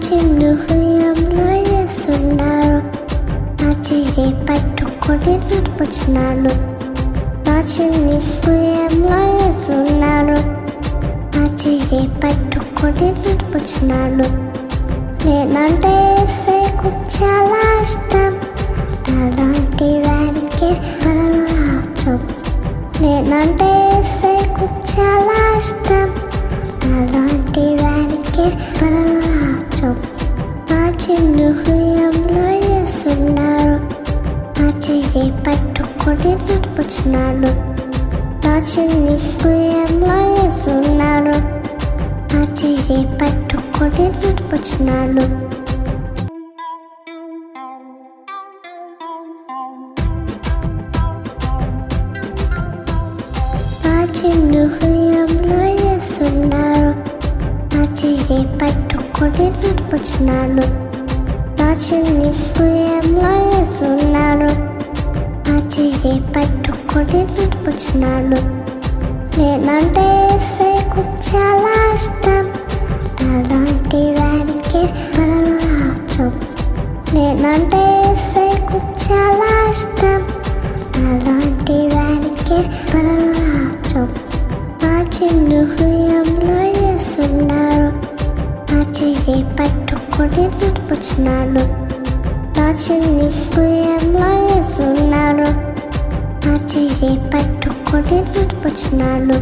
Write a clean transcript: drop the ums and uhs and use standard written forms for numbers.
చిన్ను హృదయంలో యేసున్నారు. నా చెయ్యి పట్టుకొని నడుపుచున్నాను. నా చిన్ని హృదయంలో యేసున్నారు. నా చెయ్యి పట్టుకొని నడుపుచున్నాను. నేనంటే యేసుకు చాలా ఇష్టం. అలాంటి వారికి పరలోకం. నేనంటే యేసుకు చాలా ఇష్టం. అలాంటి వారికి పరలోకం. నా చిన్ను హృదయంలో యేసున్నారు. నా చెయ్యి పట్టుకొని నడుపుచున్నాను. నా చిన్ని హృదయంలో యేసున్నారు. నా చెయ్యి పట్టుకొని నడుపుచున్నాను. నా చిన్ను హృదయంలో యేసున్నారు. నా చెయ్యి పట్టుకొని నడుపుచున్నాను. నా చిన్ని హృదయంలో యేసున్నారు. నా చెయ్యి పట్టుకొని నడుపుచున్నాను. నేనంటే యేసుకు చాలా ఇష్టం. అలాంటి వారికి పరలోకం. నేనంటే యేసుకు చాలా ఇష్టం. అలాంటి వారికి పరలోకం. నా చిన్ను హృదయంలో యేసున్నారు. నా చెయ్యి పట్టుకొని నడుపుచున్నాను. నా చిన్ని హృదయంలో యేసున్నారు. నా చెయ్యి పట్టుకొని నడుపుచున్నాను.